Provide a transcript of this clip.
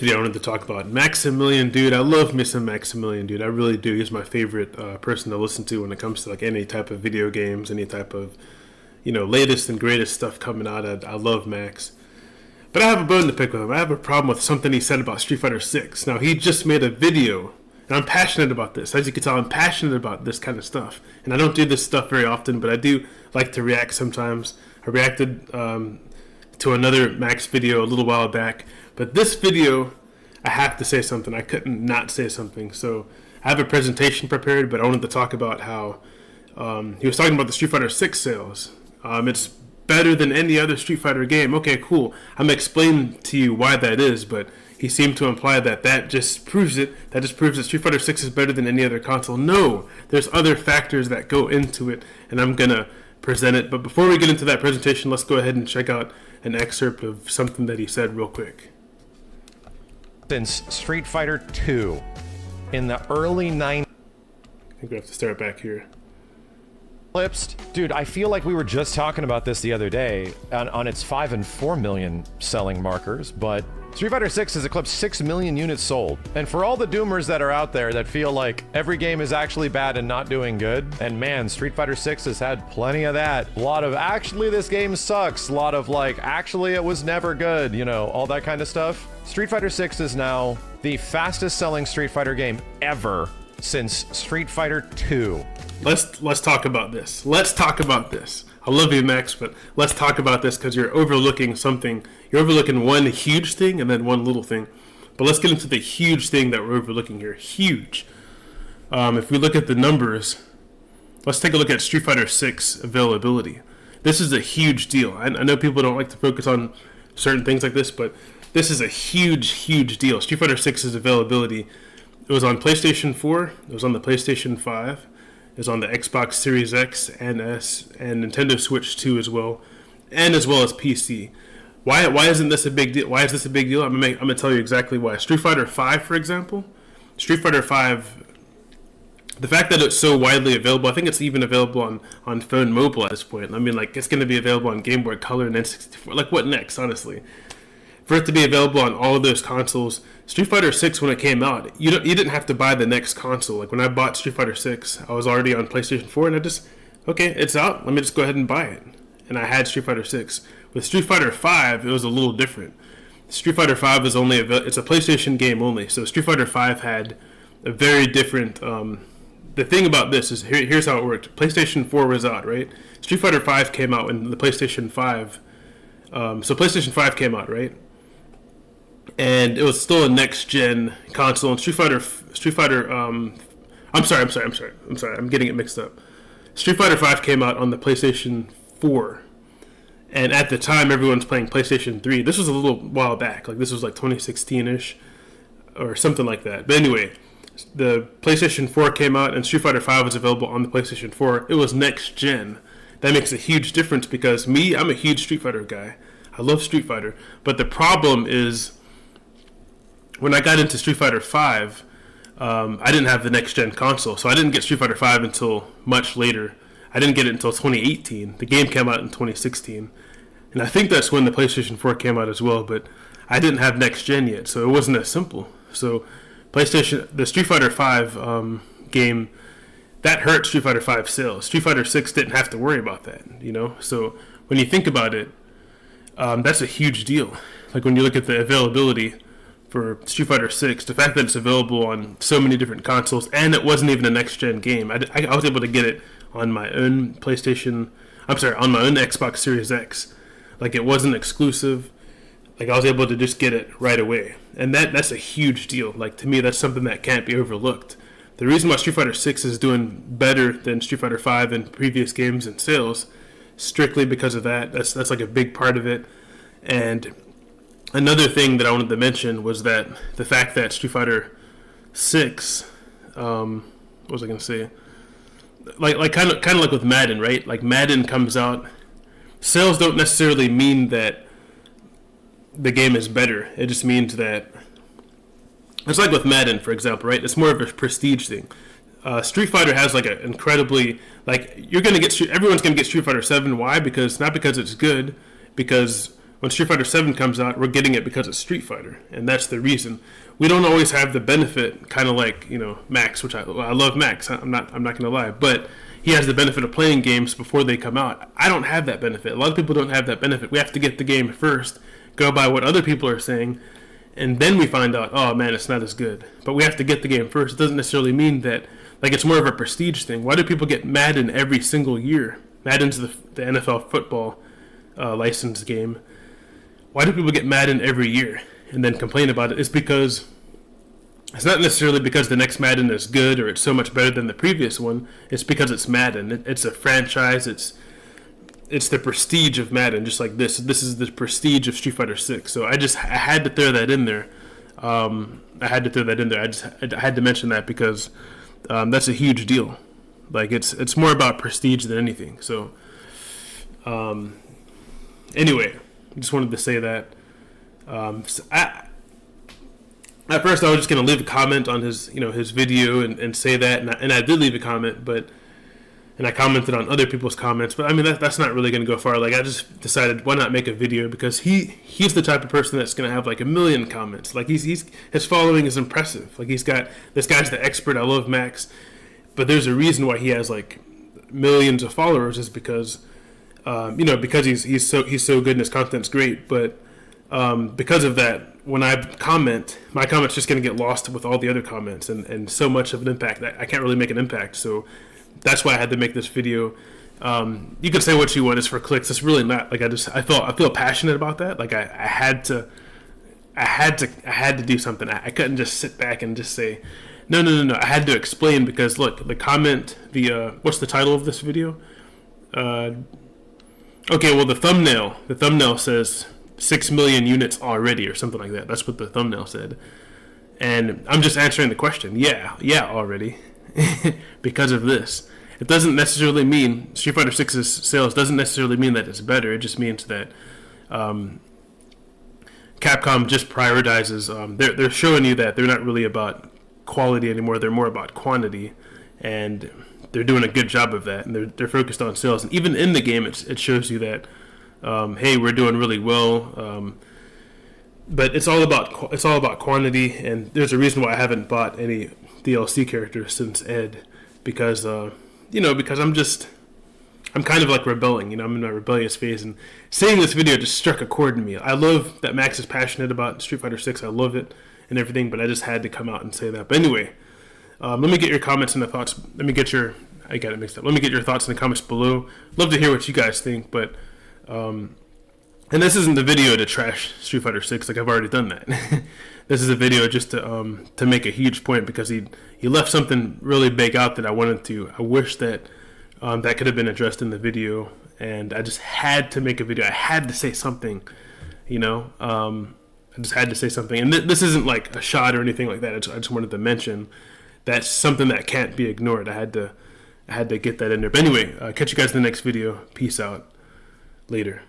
video I wanted to talk about Maximilian Dood. I love me some Maximilian Dood. I really do. He's my favorite person to listen to when it comes to like any type of video games, any type of latest and greatest stuff coming out. I love Max, but I have a bone to pick with him. I have a problem with something he said about Street Fighter 6. Now he just made a video, and I'm passionate about this. As you can tell, I'm passionate about this kind of stuff, and I don't do this stuff very often, but I do like to react sometimes. I reacted to another Max video a little while back. But this video, I have to say something. I couldn't not say something. So I have a presentation prepared, but I wanted to talk about how he was talking about the Street Fighter 6 sales. It's better than any other Street Fighter game. Okay, cool. I'm going to explain to you why that is, but he seemed to imply that just proves it. That just proves that Street Fighter 6 is better than any other console. No, there's other factors that go into it, and I'm going to present it. But before we get into that presentation, let's go ahead and check out an excerpt of something that he said real quick. Since Street Fighter 2 in the early 90s. I think we have to start back here. Dude, I feel like we were just talking about this the other day on its 5 and 4 million selling markers, but Street Fighter 6 has eclipsed 6 million units sold. And for all the doomers that are out there that feel like every game is actually bad and not doing good, and man, Street Fighter 6 has had plenty of that. A lot of, actually this game sucks. A lot of like, actually it was never good, all that kind of stuff. Street Fighter 6 is now the fastest selling Street Fighter game ever since Street Fighter 2. Let's talk about this. Let's talk about this. I love you, Max, but let's talk about this because you're overlooking something. You're overlooking one huge thing and then one little thing. But let's get into the huge thing that we're overlooking here. Huge. If we look at the numbers, let's take a look at Street Fighter 6 availability. This is a huge deal. I know people don't like to focus on certain things like this, but this is a huge, huge deal. Street Fighter 6's availability. It was on PlayStation 4. It was on the PlayStation 5. It was on the Xbox Series X and S and Nintendo Switch 2 as well, and as well as PC. Why isn't this a big deal? Why is this a big deal? I'm gonna tell you exactly why. Street Fighter 5, for example, Street Fighter 5. The fact that it's so widely available, I think it's even available on phone mobile at this point. I mean, like it's going to be available on Game Boy Color and N64. Like what next, honestly? For it to be available on all of those consoles, Street Fighter 6 when it came out, you didn't have to buy the next console. Like when I bought Street Fighter 6, I was already on PlayStation 4, and okay, it's out. Let me just go ahead and buy it. And I had Street Fighter 6. With Street Fighter 5, it was a little different. Street Fighter 5 is it's a PlayStation game only. So Street Fighter 5 had a very different. The thing about this is here's how it worked. PlayStation 4 was out, right? Street Fighter 5 came out when the PlayStation 5. So PlayStation 5 came out, right? And it was still a next-gen console. And I'm sorry. I'm getting it mixed up. Street Fighter 5 came out on the PlayStation 4. And at the time, everyone's playing PlayStation 3. This was a little while back. Like, this was like 2016-ish or something like that. But anyway, the PlayStation 4 came out and Street Fighter 5 was available on the PlayStation 4. It was next-gen. That makes a huge difference because I'm a huge Street Fighter guy. I love Street Fighter. But the problem is, when I got into Street Fighter 5, I didn't have the next-gen console, so I didn't get Street Fighter 5 until much later. I didn't get it until 2018. The game came out in 2016, and I think that's when the PlayStation 4 came out as well, but I didn't have next-gen yet, so it wasn't as simple. So the Street Fighter 5 game, that hurt Street Fighter 5 sales. Street Fighter 6 didn't have to worry about that, So when you think about it, that's a huge deal. Like when you look at the availability for Street Fighter 6, the fact that it's available on so many different consoles, and it wasn't even a next-gen game. I was able to get it on my own on my own Xbox Series X. Like, it wasn't exclusive. Like, I was able to just get it right away. And that's a huge deal. Like, to me, that's something that can't be overlooked. The reason why Street Fighter 6 is doing better than Street Fighter 5 in previous games and sales, strictly because of that. That's like a big part of it. And another thing that I wanted to mention was that the fact that Street Fighter 6, what was I going to say? Like kind of like with Madden, right? Like Madden comes out, sales don't necessarily mean that the game is better. It just means that it's like with Madden, for example, right? It's more of a prestige thing. Street Fighter has like an incredibly everyone's gonna get Street Fighter 7. Why? Because not because it's good, because when Street Fighter 7 comes out, we're getting it because it's Street Fighter, and that's the reason. We don't always have the benefit, kind of like, you know, Max, which I love Max. I'm not going to lie, but he has the benefit of playing games before they come out. I don't have that benefit. A lot of people don't have that benefit. We have to get the game first, go by what other people are saying, and then we find out, oh man, it's not as good. But we have to get the game first. It doesn't necessarily mean that, like, it's more of a prestige thing. Why do people get Madden every single year? Madden's the NFL football licensed game. Why do people get Madden every year and then complain about it? It's because it's not necessarily because the next Madden is good or it's so much better than the previous one. It's because it's Madden. It's a franchise. It's the prestige of Madden, just like this. This is the prestige of Street Fighter 6. So I had to throw that in there. I had to mention that because that's a huge deal. Like, it's more about prestige than anything. So anyway, I just wanted to say that. At first, I was just going to leave a comment on his video and say that, and I did leave a comment, and I commented on other people's comments, but I mean that's not really going to go far. Like, I just decided, why not make a video, because he's the type of person that's going to have like 1 million comments. Like, his following is impressive. Like, this guy's the expert. I love Max, but there's a reason why he has like millions of followers, is because because he's so good and his content's great, but because of that, when I comment, my comment's just going to get lost with all the other comments, and so much of an impact. I can't really make an impact, so that's why I had to make this video. You can say what you want, it's for clicks. It's really not. Like, I feel passionate about that. Like, I had to do something. I couldn't just sit back and just say no. I had to explain, because look, the comment, what's the title of this video? Okay, well, the thumbnail says 6 million units already, or something like that. That's what the thumbnail said. And I'm just answering the question. Yeah, already. Because of this. It doesn't necessarily mean Street Fighter 6's sales doesn't necessarily mean that it's better. It just means that Capcom just prioritizes. They're showing you that they're not really about quality anymore. They're more about quantity, and they're doing a good job of that. And they're focused on sales. And even in the game, it shows you that. Hey, we're doing really well, but it's all about quantity, and there's a reason why I haven't bought any DLC characters since Ed, because I'm kind of like rebelling, I'm in my rebellious phase, and seeing this video just struck a chord in me. I love that Max is passionate about Street Fighter 6. I love it and everything, but I just had to come out and say that. But anyway, let me get your comments and the thoughts. I got it mixed up. Let me get your thoughts in the comments below. Love to hear what you guys think, but and this isn't the video to trash Street Fighter 6, like I've already done that. This is a video just to make a huge point, because he left something really big out that I wanted to. I wish that that could have been addressed in the video, and I just had to make a video. I had to say something, I just had to say something. And this isn't like a shot or anything like that. I just wanted to mention that's something that can't be ignored. I had to get that in there. But anyway, catch you guys in the next video. Peace out. Later.